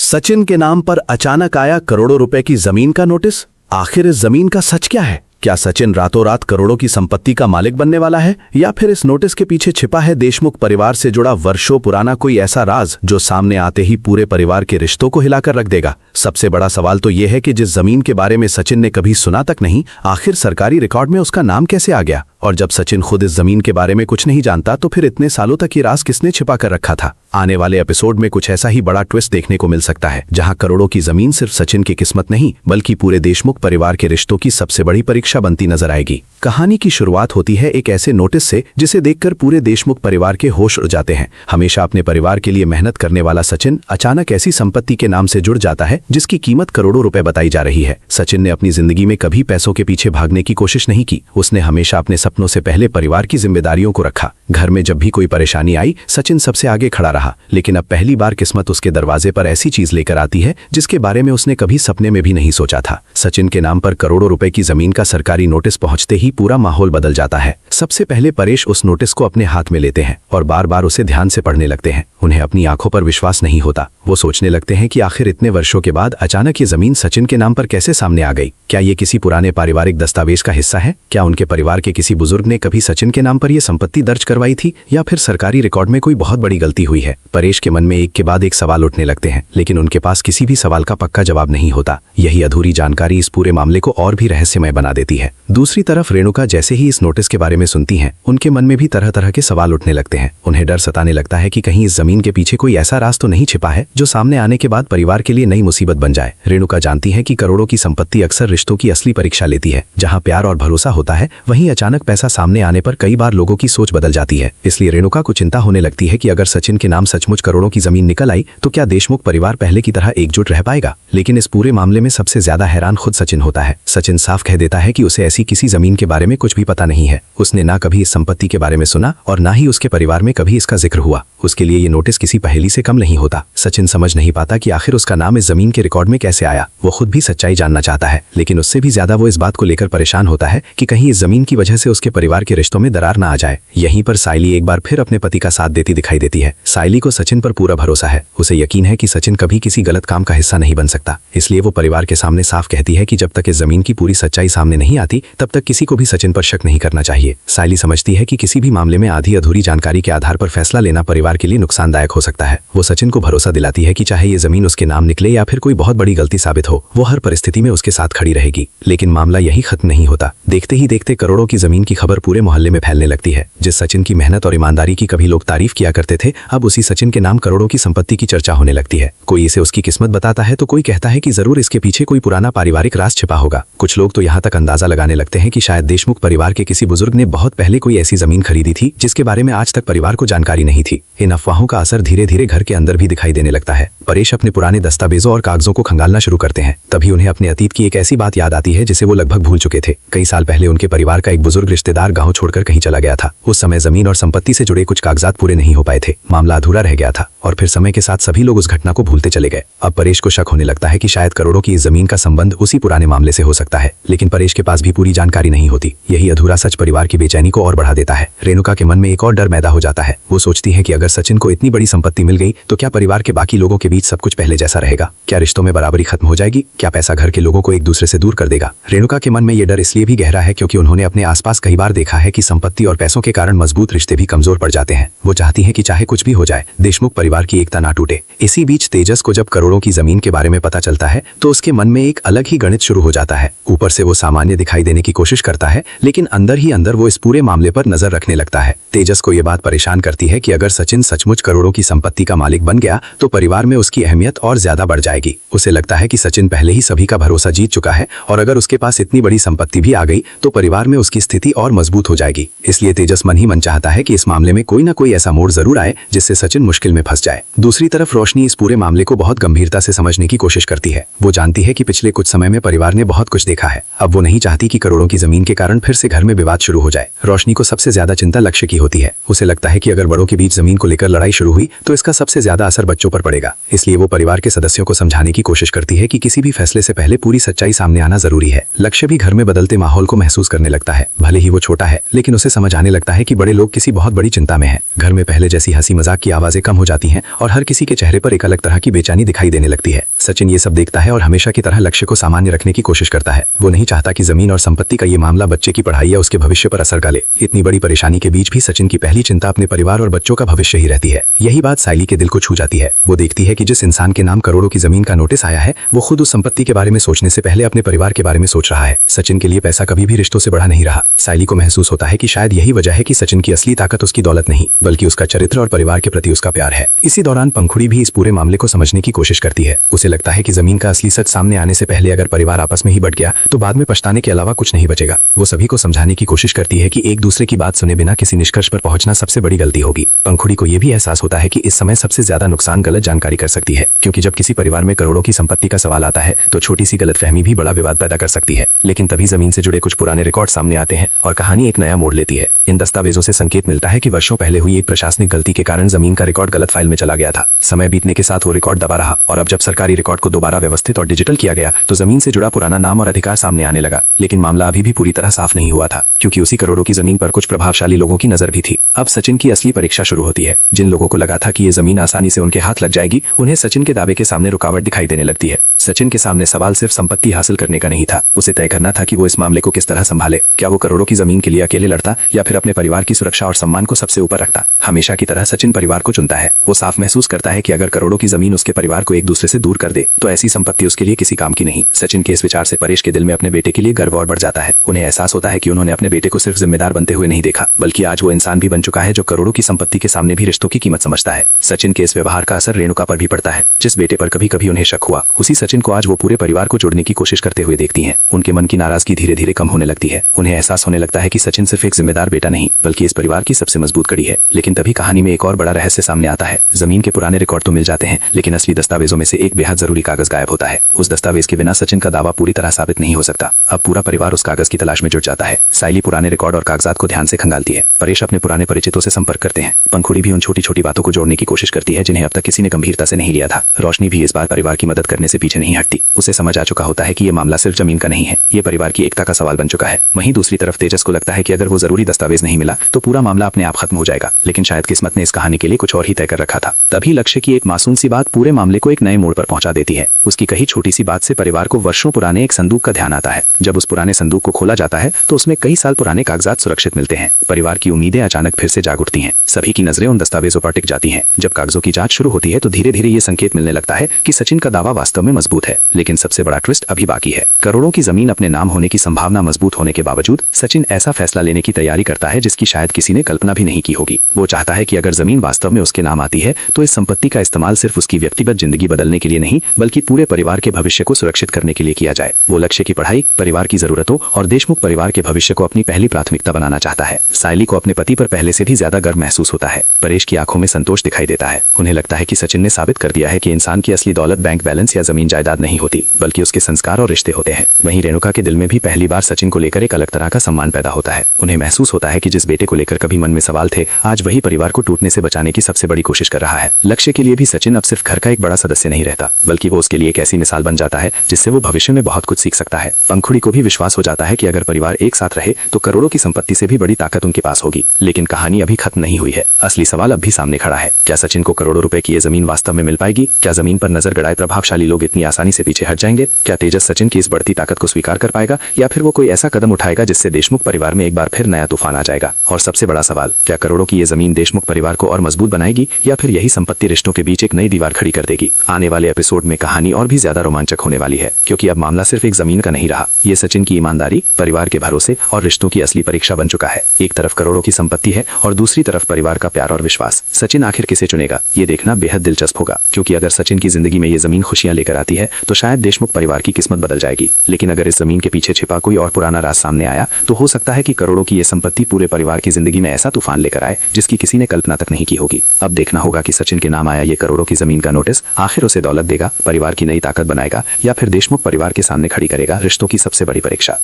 सचिन के नाम पर अचानक आया करोड़ों रुपए की जमीन का नोटिस। आखिर इस जमीन का सच क्या है? क्या सचिन रातों रात करोड़ों की संपत्ति का मालिक बनने वाला है, या फिर इस नोटिस के पीछे छिपा है देशमुख परिवार से जुड़ा वर्षों पुराना कोई ऐसा राज जो सामने आते ही पूरे परिवार के रिश्तों को हिलाकर रख देगा? सबसे बड़ा सवाल तो यह है कि जिस जमीन के बारे में सचिन ने कभी सुना तक नहीं, आखिर सरकारी रिकॉर्ड में उसका नाम कैसे आ गया? और जब सचिन खुद इस जमीन के बारे में कुछ नहीं जानता तो फिर इतने सालों तक ये राज किसने छिपा कर रखा था? आने वाले एपिसोड में कुछ ऐसा ही बड़ा ट्विस्ट देखने को मिल सकता है, जहां करोड़ों की जमीन सिर्फ सचिन की किस्मत नहीं बल्कि पूरे देशमुख परिवार के रिश्तों की सबसे बड़ी परीक्षा बनती नजर आएगी। कहानी की शुरुआत होती है एक ऐसे नोटिस से जिसे देखकर पूरे देशमुख परिवार के होश उड़ जाते हैं। हमेशा अपने परिवार के लिए मेहनत करने वाला सचिन अचानक ऐसी संपत्ति के नाम से जुड़ जाता है जिसकी कीमत करोड़ों रुपए बताई जा रही है। सचिन ने अपनी जिंदगी में कभी पैसों के पीछे भागने की कोशिश नहीं की। उसने हमेशा अपने सपनों से पहले परिवार की जिम्मेदारियों को रखा। घर में जब भी कोई परेशानी आई, सचिन सबसे आगे खड़ा रहा। लेकिन अब पहली बार किस्मत उसके दरवाजे पर ऐसी चीज लेकर आती है जिसके बारे में उसने कभी सपने में भी नहीं सोचा था। सचिन के नाम पर करोड़ों रुपए की जमीन का सरकारी नोटिस पहुंचते ही पूरा माहौल बदल जाता है। सबसे पहले परेश उस नोटिस को अपने हाथ में लेते हैं और बार बार उसे ध्यान से पढ़ने लगते हैं। उन्हें अपनी आंखों पर विश्वास नहीं होता। वो सोचने लगते हैं कि आखिर इतने वर्षों के बाद अचानक ये जमीन सचिन के नाम पर कैसे सामने आ गई? क्या ये किसी पुराने पारिवारिक दस्तावेज का हिस्सा है? क्या उनके परिवार के किसी बुजुर्ग ने कभी सचिन के नाम पर यह संपत्ति दर्ज करवाई थी, या फिर सरकारी रिकॉर्ड में कोई बहुत बड़ी गलती हुई है? परेश के मन में एक के बाद एक सवाल उठने लगते हैं, लेकिन उनके पास किसी भी सवाल का पक्का जवाब नहीं होता। यही अधूरी जानकारी इस पूरे मामले को और भी रहस्यमय बना देती है। दूसरी तरफ रेणुका जैसे ही इस नोटिस के बारे में सुनती हैं, उनके मन में भी तरह तरह के सवाल उठने लगते हैं। उन्हें डर सताने लगता है कि कहीं इस जमीन के पीछे कोई ऐसा राज तो नहीं छिपा है जो सामने आने के बाद परिवार के लिए नई मुसीबत बन जाए। रेणुका जानती है कि करोड़ों की संपत्ति अक्सर रिश्तों की असली परीक्षा लेती है। जहां प्यार और भरोसा होता है, वहीं अचानक पैसा सामने आने पर कई बार लोगों की सोच बदल जाती है। इसलिए रेणुका को चिंता होने लगती है कि अगर सचिन के नाम सचमुच करोड़ों की जमीन निकल आई तो क्या देशमुख परिवार पहले की तरह एकजुट रह पाएगा? लेकिन इस पूरे मामले में सबसे ज्यादा हैरान खुद सचिन होता है। सचिन साफ कह देता है कि उसे ऐसी किसी जमीन के बारे में कुछ भी पता नहीं है। उसने ना कभी इस संपत्ति के बारे में सुना और ना ही उसके परिवार में कभी इसका जिक्र हुआ। उसके लिए ये नोटिस किसी पहेली से कम नहीं होता। सचिन समझ नहीं पाता कि आखिर उसका नाम इस जमीन के रिकॉर्ड में कैसे आया। वो खुद भी सच्चाई जानना चाहता है, लेकिन उससे भी ज्यादा वो इस बात को लेकर परेशान होता है कि कहीं इस जमीन की वजह से उसके परिवार के रिश्तों में दरार ना आ जाए। यहीं पर सायली एक बार फिर अपने पति का साथ देती दिखाई देती है। सायली को सचिन पर पूरा भरोसा है। उसे यकीन है कि सचिन कभी किसी गलत काम का हिस्सा नहीं बन सकता। इसलिए वो परिवार के सामने साफ कहती है कि जब तक इस जमीन की पूरी सच्चाई सामने नहीं आती, तब तक किसी को भी सचिन पर शक नहीं करना चाहिए। सायली समझती है कि किसी भी मामले में आधी अधूरी जानकारी के आधार पर फैसला लेना परिवार के लिए नुकसानदायक हो सकता है। वो सचिन को भरोसा दिलाती है कि चाहे ये जमीन उसके नाम निकले या फिर कोई बहुत बड़ी गलती साबित हो, वो हर परिस्थिति में उसके साथ खड़ी रहेगी। लेकिन मामला यही खत्म नहीं होता। देखते ही देखते करोड़ों की जमीन की खबर पूरे मोहल्ले में फैलने लगती है। जिस सचिन की मेहनत और ईमानदारी की कभी लोग तारीफ किया करते थे, अब उसी सचिन के नाम करोड़ों की संपत्ति की चर्चा होने लगती है। कोई इसे उसकी किस्मत बताता है तो कोई कहता है कि जरूर इसके पीछे कोई पुराना पारिवारिक राज छिपा होगा। कुछ लोग तो यहाँ तक अंदाजा लगाने लगते हैं कि शायद देशमुख परिवार के किसी बुजुर्ग ने बहुत पहले कोई ऐसी जमीन खरीदी थी जिसके बारे में आज तक परिवार को जानकारी नहीं थी। इन अफवाहों का असर धीरे धीरे घर के अंदर भी दिखाई देने लगता है। परेश अपने पुराने दस्तावेजों और कागजों को खंगालना शुरू करते हैं। तभी उन्हें अपने अतीत की एक ऐसी बात याद आती है जिसे वो लगभग भूल चुके थे। कई साल पहले उनके परिवार का एक बुजुर्ग रिश्तेदार गांव छोड़कर कहीं चला गया था। उस समय जमीन और संपत्ति से जुड़े कुछ कागजात पूरे नहीं हो पाए थे। मामला अधूरा रह गया था और फिर समय के साथ सभी लोग उस घटना को भूलते चले गए। अब परेश को शक होने लगता है कि शायद करोड़ों की इस जमीन का संबंध उसी पुराने मामले से हो सकता है, लेकिन परेश के पास भी पूरी जानकारी नहीं होती। यही अधूरा सच परिवार की बेचैनी को और बढ़ा देता है। रेणुका के मन में एक और डर पैदा हो जाता है। वो सोचती है कि अगर सचिन को इतनी बड़ी संपत्ति मिल गई तो क्या परिवार के बाकी लोगों के बीच सब कुछ पहले जैसा रहेगा? क्या रिश्तों में बराबरी खत्म हो जाएगी? क्या पैसा घर के लोगों को एक दूसरे से दूर कर देगा? रेणुका के मन में ये डर इसलिए भी गहरा है क्योंकि उन्होंने अपने आसपास कई बार देखा है कि संपत्ति और पैसों के कारण मजबूत रिश्ते भी कमजोर पड़ जाते हैं। वो चाहती है कि चाहे कुछ भी हो जाए, देशमुख परिवार की एकता ना टूटे। इसी बीच तेजस को जब करोड़ों की जमीन के बारे में पता चलता है तो उसके मन में एक अलग ही गणित शुरू हो जाता है। ऊपर से वो सामान्य दिखाई देने की कोशिश करता है, लेकिन अंदर ही अंदर वो इस पूरे मामले पर नजर रखने लगता है। तेजस को ये बात परेशान करती है कि अगर सचिन सचमुच करोड़ों की संपत्ति का मालिक बन गया तो परिवार में उसकी अहमियत और ज्यादा बढ़ जाएगी। उसे लगता है कि सचिन पहले ही सभी का भरोसा जीत चुका है और अगर उसके पास इतनी बड़ी संपत्ति भी आ गई तो परिवार में उसकी स्थिति और मजबूत हो जाएगी। इसलिए तेजस मन ही मन चाहता है कि इस मामले में कोई ना कोई ऐसा मोड़ जरूर आए जिससे सचिन मुश्किल में फंस जाए। दूसरी तरफ रोशनी इस पूरे मामले को बहुत गंभीरता से समझने की कोशिश करती है। वो जानती है कि पिछले कुछ समय में परिवार ने बहुत कुछ देखा है। अब वो नहीं चाहती कि करोड़ों की जमीन के कारण फिर से घर में विवाद शुरू हो जाए। रोशनी को सबसे ज्यादा चिंता लक्ष्य की होती है। उसे लगता है कि अगर बड़ों के बीच जमीन को लेकर लड़ाई शुरू हुई तो इसका सबसे ज्यादा असर बच्चों पर पड़ेगा। इसलिए वो परिवार के सदस्यों को समझाने की कोशिश करती है कि किसी भी फैसले से पहले पूरी सच्चाई सामने आना जरूरी है। लक्ष्य भी घर में बदलते माहौल को महसूस करने लगता है। भले भले ही वो छोटा है, लेकिन उसे समझ आने लगता है कि बड़े लोग किसी बहुत बड़ी चिंता में हैं। घर में पहले जैसी हंसी मजाक की आवाजें कम हो जाती हैं और हर किसी के चेहरे पर एक अलग तरह की बेचैनी दिखाई देने लगती है। सचिन ये सब देखता है और हमेशा की तरह लक्ष्य को सामान्य रखने की कोशिश करता है। वो नहीं चाहता कि जमीन और संपत्ति का ये मामला बच्चे की पढ़ाई या उसके भविष्य पर असर डाले। इतनी बड़ी परेशानी के बीच भी सचिन की पहली चिंता अपने परिवार और बच्चों का भविष्य ही रहती है। यही बात साइली के दिल को छू जाती है। वो देखती है कि जिस इंसान के नाम करोड़ों की जमीन का नोटिस आया है, वो खुद उस संपत्ति के बारे में सोचने से पहले अपने परिवार के बारे में सोच रहा है। सचिन के लिए पैसा कभी भी रिश्तों से बड़ा नहीं रहा। साइली को महसूस होता है कि शायद यही वजह है कि सचिन की असली ताकत उसकी दौलत नहीं, बल्कि उसका चरित्र और परिवार के प्रति उसका प्यार है। इसी दौरान पंखुड़ी भी इस पूरे मामले को समझने की कोशिश करती है। उसे लगता है कि जमीन का असली सच सामने आने से पहले अगर परिवार आपस में ही बट गया तो बाद में पछताने के अलावा कुछ नहीं बचेगा। वो सभी को समझाने की कोशिश करती है कि एक दूसरे की बात सुने बिना किसी निष्कर्ष पर पहुंचना सबसे बड़ी गलती होगी। पंखुड़ी को यह भी एहसास होता है कि इस समय सबसे ज्यादा नुकसान गलत जानकारी कर सकती है, क्योंकि जब किसी परिवार में करोड़ों की संपत्ति का सवाल आता है तो छोटी सी गलतफहमी भी बड़ा विवाद पैदा कर सकती है। लेकिन तभी जमीन से जुड़े कुछ पुराने रिकॉर्ड सामने आते हैं और कहानी एक नया मोड़ लेती है। इन दस्तावेजों से संकेत मिलता है कि वर्षों पहले हुई एक प्रशासनिक गलती के कारण जमीन का रिकॉर्ड गलत फाइल में चला गया था। समय बीतने के साथ वो रिकॉर्ड दबा रहा और अब जब सरकारी रिकॉर्ड को दोबारा व्यवस्थित और डिजिटल किया गया तो जमीन से जुड़ा पुराना नाम और अधिकार सामने आने लगा। लेकिन मामला अभी भी पूरी तरह साफ नहीं हुआ था, क्योंकि उसी करोड़ों की जमीन पर कुछ प्रभावशाली लोगों की नजर भी थी। अब सचिन की असली परीक्षा शुरू होती है। जिन लोगों को लगा था कि ये जमीन आसानी से उनके हाथ लग जाएगी, उन्हें सचिन के दावे के सामने रुकावट दिखाई देने लगती है। सचिन के सामने सवाल सिर्फ संपत्ति हासिल करने का नहीं था, उसे तय करना था कि वो इस मामले को किस तरह संभाले। क्या वो करोड़ों की जमीन के लिए अकेले लड़ता या फिर अपने परिवार की सुरक्षा और सम्मान को सबसे ऊपर रखता। हमेशा की तरह सचिन परिवार को चुनता है। वो साफ महसूस करता है कि अगर करोड़ों की जमीन उसके परिवार को एक दूसरे से दूर कर दे तो ऐसी संपत्ति उसके लिए किसी काम की नहीं। सचिन के इस विचार से परेश के दिल में अपने बेटे के लिए गर्व और बढ़ जाता है। उन्हें एहसास होता है कि उन्होंने अपने बेटे को सिर्फ जिम्मेदार बनते हुए नहीं देखा, बल्कि आज वो इंसान भी बन चुका है जो करोड़ों की संपत्ति के सामने भी रिश्तों की कीमत समझता है। सचिन के इस व्यवहार का असर रेणुका पर भी पड़ता है। जिस बेटे पर कभी कभी उन्हें शक हुआ, उसी सचिन को आज वो पूरे परिवार को जोड़ने की कोशिश करते हुए देखती हैं। उनके मन की नाराजगी धीरे धीरे कम होने लगती है। उन्हें एहसास होने लगता है कि सचिन सिर्फ एक जिम्मेदार बेटा नहीं, बल्कि इस परिवार की सबसे मजबूत कड़ी है। लेकिन तभी कहानी में एक और बड़ा रहस्य सामने आता है। जमीन के पुराने रिकॉर्ड तो मिल जाते हैं, लेकिन असली दस्तावेजों में से एक बेहद जरूरी कागज गायब होता है। उस दस्तावेज के बिना सचिन का दावा पूरी तरह साबित नहीं हो सकता। अब पूरा परिवार उस कागज की तलाश में जुट जाता है। साइली पुराने रिकॉर्ड और कागजात को ध्यान से खंगालती है। परेश अपने पुराने परिचितों से संपर्क करते हैं। पंखुड़ी भी उन छोटी छोटी बातों को जोड़ने की कोशिश करती है जिन्हें अब तक किसी ने गंभीरता से नहीं लिया था। रोशनी भी इस बार परिवार की मदद करने से पीछे नहीं हटती। उसे समझ आ चुका होता है कि ये मामला सिर्फ जमीन का नहीं है, ये परिवार की एकता का सवाल बन चुका है। वहीं दूसरी तरफ तेजस को लगता है कि अगर वो जरूरी दस्तावेज नहीं मिला तो पूरा मामला अपने आप खत्म हो जाएगा। लेकिन शायद किस्मत ने इस कहानी के लिए कुछ और ही तय कर रखा था। तभी लक्ष्य की एक मासूम सी बात पूरे मामले को एक नए मोड़ पर पहुंचा देती है। उसकी कही छोटी सी बात से परिवार को वर्षों पुराने एक संदूक का ध्यान आता है। जब उस पुराने संदूक को खोला जाता है तो उसमें कई साल पुराने कागजात सुरक्षित मिलते हैं। परिवार की उम्मीदें अचानक फिर से जाग उठती हैं। सभी की नजरें उन दस्तावेजों पर टिक जाती हैं। जब कागजों की जांच शुरू होती है तो धीरे धीरे ये संकेत मिलने लगता है कि सचिन का दावा वास्तव में मजबूत है। लेकिन सबसे बड़ा ट्विस्ट अभी बाकी है। करोड़ों की जमीन अपने नाम होने की संभावना मजबूत होने के बावजूद सचिन ऐसा फैसला लेने की तैयारी करता है जिसकी शायद किसी ने कल्पना भी नहीं की होगी। वो चाहता है कि अगर जमीन वास्तव में उसके नाम आती है तो इस संपत्ति का इस्तेमाल सिर्फ उसकी व्यक्तिगत जिंदगी बदलने के लिए नहीं, बल्कि पूरे परिवार के भविष्य को सुरक्षित करने के लिए किया जाए। वो लक्ष्य की पढ़ाई, परिवार की जरूरतों और देशमुख परिवार के भविष्य को अपनी पहली प्राथमिकता बनाना चाहता है। साइली को अपने पति पर पहले से भी ज्यादा गर्व महसूस होता है। परेश की आंखों में संतोष दिखाई देता है। उन्हें लगता है कि सचिन ने साबित कर दिया है कि इंसान की असली दौलत बैंक बैलेंस या जमीन जायदाद नहीं होती, बल्कि उसके संस्कार और रिश्ते होते हैं। वहीं रेणुका के दिल में भी पहली बार सचिन को लेकर एक अलग तरह का सम्मान पैदा होता है। उन्हें महसूस होता है कि जिस बेटे को लेकर कभी मन में सवाल थे, आज वही परिवार को टूटने से बचाने की सबसे बड़ी कोशिश कर रहा है। लक्ष्य के लिए भी सचिन अब सिर्फ घर का एक बड़ा सदस्य नहीं रहता, बल्कि वो उसके लिए एक ऐसी मिसाल बन जाता है जिससे वो भविष्य में बहुत कुछ सीख सकता है। पंखुड़ी को भी विश्वास हो जाता है कि अगर परिवार एक साथ रहे तो करोड़ों की संपत्ति से भी बड़ी ताकत उनके पास होगी। लेकिन कहानी अभी खत्म नहीं हुई है। असली सवाल अब भी सामने खड़ा है। क्या सचिन को करोड़ों रुपए की ये जमीन वास्तव में मिल पाएगी? क्या जमीन पर नजर गड़ाए प्रभावशाली लोग इतनी आसानी से पीछे हट जाएंगे? क्या तेजस सचिन की इस बढ़ती ताकत को स्वीकार कर पाएगा, या फिर वो कोई ऐसा कदम उठाएगा जिससे देशमुख परिवार में एक बार फिर नया तूफान आ जाएगा? और सबसे बड़ा सवाल, क्या करोड़ों की ये जमीन देशमुख परिवार को और मजबूत बनाएगी, या फिर यही संपत्ति रिश्तों के बीच एक नई दीवार खड़ी कर देगी? आने वाले एपिसोड में कहानी और भी ज्यादा रोमांचक होने वाली है, क्योंकि अब मामला सिर्फ एक जमीन का नहीं रहा। ये सचिन की ईमानदारी, परिवार के भरोसे और रिश्तों की असली परीक्षा बन चुका है। एक तरफ करोड़ों की संपत्ति है और दूसरी तरफ परिवार का प्यार और विश्वास। सचिन आखिर किसे चुनेगा, ये देखना बेहद दिलचस्प होगा, क्योंकि अगर सचिन की जिंदगी में ये जमीन खुशियां लेकर आती है तो शायद देशमुख परिवार की किस्मत बदल जाएगी। लेकिन अगर इस जमीन के पीछे छिपा कोई और पुराना राज सामने आया तो हो सकता है कि करोड़ों की ये संपत्ति पूरे परिवार की जिंदगी में ऐसा तूफान लेकर आए जिसकी किसी ने कल्पना तक नहीं की होगी। अब देखना होगा कि सचिन के नाम आया ये करोड़ों की जमीन का नोटिस आखिर उसे दौलत देगा, परिवार की नई ताकत बनाएगा, या फिर देशमुख परिवार के सामने खड़ी करेगा रिश्तों की सबसे बड़ी परीक्षा।